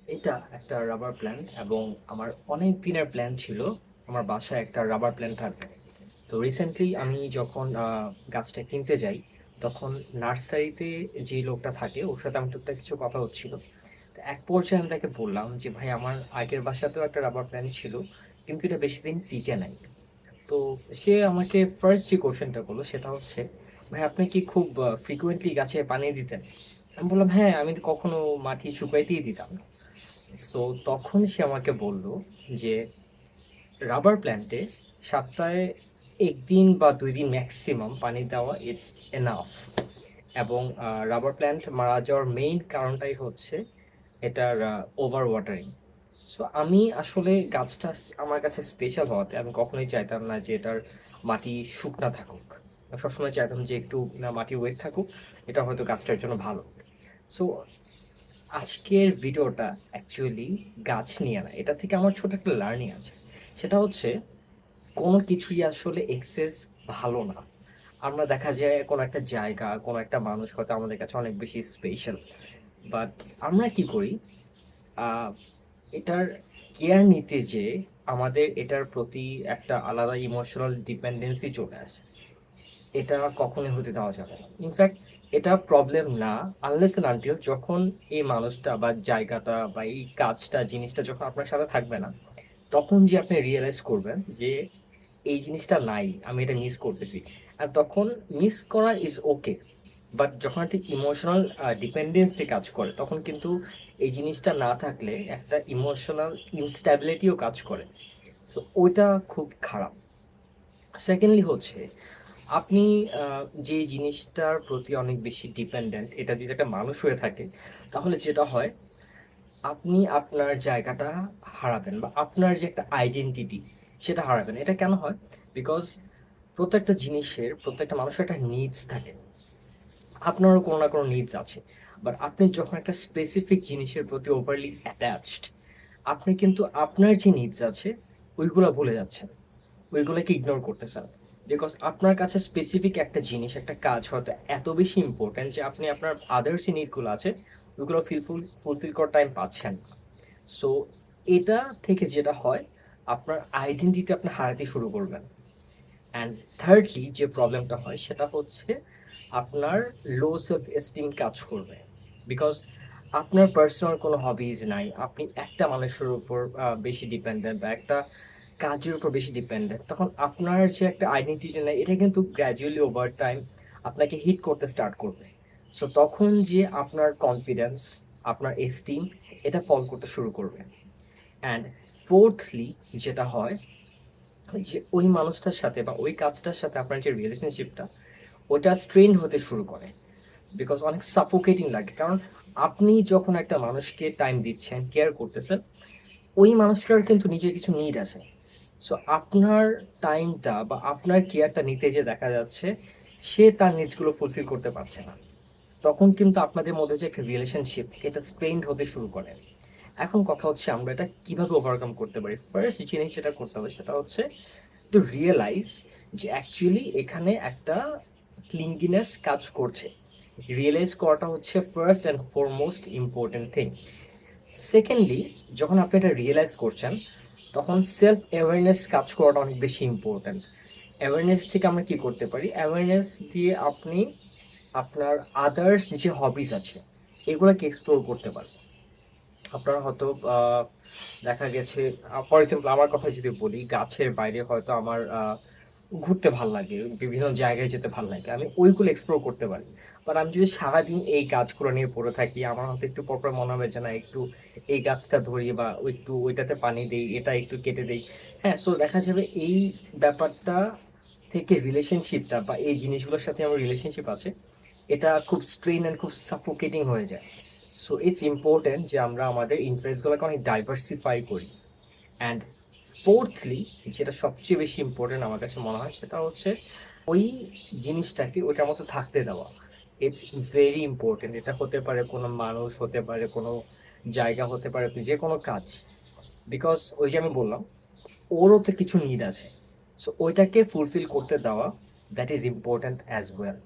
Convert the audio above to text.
এটা একটা rubber plant এবং আমার অনেক দিনের প্ল্যান ছিল আমার বাসায় একটা রাবার প্ল্যান্ট থাকবে। তো রিসেন্টলি আমি যখন গাছটা কিনতে যাই, তখন নার্সারিতে যে লোকটা থাকে ওর সাথে আমার টুকটাক কিছু কথা হচ্ছিল। তো এক পর্যায়ে আমি তাকে বললাম যে ভাই, আমার আগের বাসাতেও একটা রাবার প্ল্যান্ট ছিল, কিন্তু এটা বেশি দিন টিকে নাই। তো সে আমাকে ফার্স্ট যে কোশ্চেনটা করলো সেটা হচ্ছে, ভাই আপনি কি খুব ফ্রিকুয়েন্টলি গাছে পানি দিতেন? আমি বললাম হ্যাঁ, আমি তো কখনো মাটি শুকাইতেই দিতাম না। সো তখন সে আমাকে বলল যে রাবার প্ল্যান্টে সপ্তাহে ১ দিন বা ২ দিন ম্যাক্সিমাম পানি দেওয়া ইটস এনাফ। এবং রাবার প্ল্যান্ট মারা যাওয়ার মেইন কারণটাই হচ্ছে এটার ওভার ওয়াটারিং। সো আমি আসলে গাছটা আমার কাছে স্পেশাল হওয়াতে আমি কখনোই চাইতাম না যে এটার মাটি শুকনা থাকুক। আমি সবসময় চাইতাম যে একটু মাটি ওয়েট থাকুক, এটা হয়তো গাছটার জন্য ভালো। সো আজকের ভিডিওটা অ্যাকচুয়ালি গাছ নিয়ে না, এটা থেকে আমার ছোট একটা লার্নিং আছে। সেটা হচ্ছে কোনো কিছুই আসলে এক্সেস ভালো না। আমরা দেখা যায় কোনো একটা জায়গা, কোনো একটা মানুষ হয়তো আমাদের কাছে অনেক বেশি স্পেশাল, বাট আমরা কি করি, আহ, এটার কেয়ার নিতে যে আমাদের এটার প্রতি একটা আলাদা ইমোশনাল ডিপেন্ডেন্সি চলে আসে। এটা কখনোই হতে দেওয়া যাবে না। ইনফ্যাক্ট এটা প্রবলেম না আনলেস এন্ড আনটিল যখন এই মানুষটা বা জায়গাটা বা এই কাজটা জিনিসটা যখন আপনার সাথে থাকবে না, তখন যে আপনি রিয়েলাইজ করবেন যে এই জিনিসটা নাই, আমি এটা মিস করতেছি। আর তখন মিস করা ইজ ওকে, বাট যখন একটা ইমোশনাল ডিপেন্ডেন্সি কাজ করে তখন কিন্তু এই জিনিসটা না থাকলে একটা ইমোশনাল ইনস্ট্যাবিলিটিও কাজ করে। সো ওইটা খুব খারাপ। সেকেন্ডলি হচ্ছে, আপনি যে জিনিসটার প্রতি অনেক বেশি ডিপেন্ডেন্ট, এটা যদি একটা মানুষ হয়ে থাকে, তাহলে যেটা হয়, আপনি আপনার জায়গাটা হারাবেন বা আপনার যে একটা আইডেন্টিটি সেটা হারাবেন। এটা কেন হয়? বিকজ প্রত্যেকটা জিনিসের, প্রত্যেকটা মানুষের একটা নিডস থাকে। আপনারও কোনো না কোনো নিডস আছে। বাট আপনি যখন একটা স্পেসিফিক জিনিসের প্রতি ওভারলি অ্যাটাচড, আপনি কিন্তু আপনার যে নিডস আছে ওইগুলা ভুলে যাচ্ছেন, ওইগুলোকে ইগনোর করতেছেন। বিকজ আপনার কাছে স্পেসিফিক একটা জিনিস, একটা কাজ হয়তো এত বেশি ইম্পর্ট্যান্ট যে আপনি আপনার আদার্স যে নিডগুলো আছে ওইগুলো ফুলফিল করার টাইম পাচ্ছেন না। সো এটা থেকে যেটা হয়, আপনার আইডেন্টিটি আপনি হারাতে শুরু করবেন। অ্যান্ড থার্ডলি যে প্রবলেমটা হয় সেটা হচ্ছে আপনার লো সেলফ এস্টিম কাজ করবে। বিকজ আপনার পার্সোনাল কোনো হবিজ নাই, আপনি একটা মানুষের উপর বেশি ডিপেন্ডেন্ট বা একটা কাজের উপর বেশি ডিপেন্ডেন্ট, তখন আপনার যে একটা আইডেন্টিটি নেই এটা কিন্তু গ্র্যাজুয়ালি ওভার টাইম আপনাকে হিট করতে স্টার্ট করবে। সো তখন যে আপনার কনফিডেন্স, আপনার এস্টিম, এটা ফল করতে শুরু করবে। অ্যান্ড ফোর্থলি যেটা হয়, যে ওই মানুষটার সাথে বা ওই কাজটার সাথে আপনার যে রিলেশনশিপটা, ওটা স্ট্রেন হতে শুরু করে। বিকজ অনেক সাফোকেটিং লাগে, কারণ আপনি যখন একটা মানুষকে টাইম দিচ্ছেন, কেয়ার করতেছেন, ওই মানুষটার কিন্তু নিজের কিছু নিড আছে। সো আপনার টাইমটা বা আপনার কেয়ারটা নিতে যে দেখা যাচ্ছে সে তার নিডসগুলো ফুলফিল করতে পারছে না, তখন কিন্তু আপনাদের মধ্যে যে একটা রিলেশনশিপ এটা স্ট্রেইনড হতে শুরু করে। এখন কথা হচ্ছে আমরা এটা কিভাবে ওভারকাম করতে পারি। ফার্স্ট জিনিস যেটা করতে হবে সেটা হচ্ছে টু রিয়েলাইজ যে অ্যাকচুয়ালি এখানে একটা ক্লিঙ্গিনেস কাজ করছে। রিয়েলাইজ করাটা হচ্ছে first and foremost important thing. Secondly, যখন আপনি এটা রিয়েলাইজ করছেন, তখন সেলফ অ্যাওয়ারনেস কাজ করাটা অনেক বেশি ইম্পর্ট্যান্ট। অ্যাওয়ারনেস থেকে আমরা কি করতে পারি? অ্যাওয়ারনেস দিয়ে আপনি আপনার আদার্স যে হবিস আছে এগুলোকে এক্সপ্লোর করতে পারবেন। আপনার হয়তো দেখা গেছে, ফর এক্সাম্পল আমার কথা যদি বলি, গাছের বাইরে হয়তো আমার ঘুরতে ভাল লাগে, বিভিন্ন জায়গায় যেতে ভাল লাগে, আমি ওইগুলো এক্সপ্লোর করতে পারি। বাট আমি যদি সারাদিন এই গাছগুলো নিয়ে পড়ে থাকি, আমার হয়তো একটু পরপর মনে হবে যে না, একটু এই গাছটা ধরি বা একটু ওইটাতে পানি দিই, এটা একটু কেটে দিই। হ্যাঁ, সো দেখা যাবে এই ব্যাপারটা থেকে রিলেশনশিপটা বা এই জিনিসগুলোর সাথে আমার রিলেশনশিপ আছে, এটা খুব স্ট্রেন অ্যান্ড খুব সাফোকেটিং হয়ে যায়। সো ইটস ইম্পর্টেন্ট যে আমরা আমাদের ইন্টারেস্টগুলোকে অনেক ডাইভার্সিফাই করি। অ্যান্ড ফোর্থলি, যেটা সবচেয়ে বেশি ইম্পর্টেন্ট আমার কাছে মনে হয়, সেটা হচ্ছে ওই জিনিসটাকে ওইটার মতো থাকতে দেওয়া। It's very important. এটা হতে পারে কোনো মানুষ, হতে পারে কোনো জায়গা, হতে পারে যে কোনো কাজ। বিকজ ওই যে আমি বললাম, ওরও তো কিছু নিড আছে। সো ওইটাকে ফুলফিল করতে দেওয়া, that is important as well.